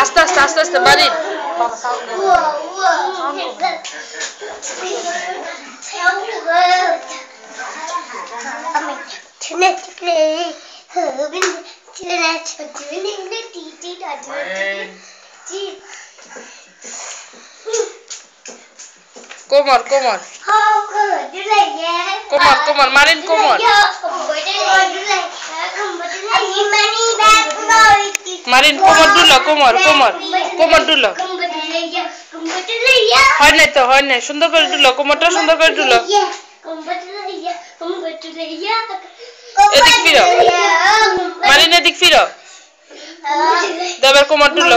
আস্তে মারিন কোমর কোমর কোমর কোমর মারিন কোমর মারিন কোমর দুলো কোমর কোমর কোমর দুলো হয় না সুন্দর করে দুলো কোমরটা সুন্দর করে দুলো এদিক ফিরো মারিন এদিক ফিরো দেবার কোমর দুলো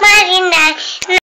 Marina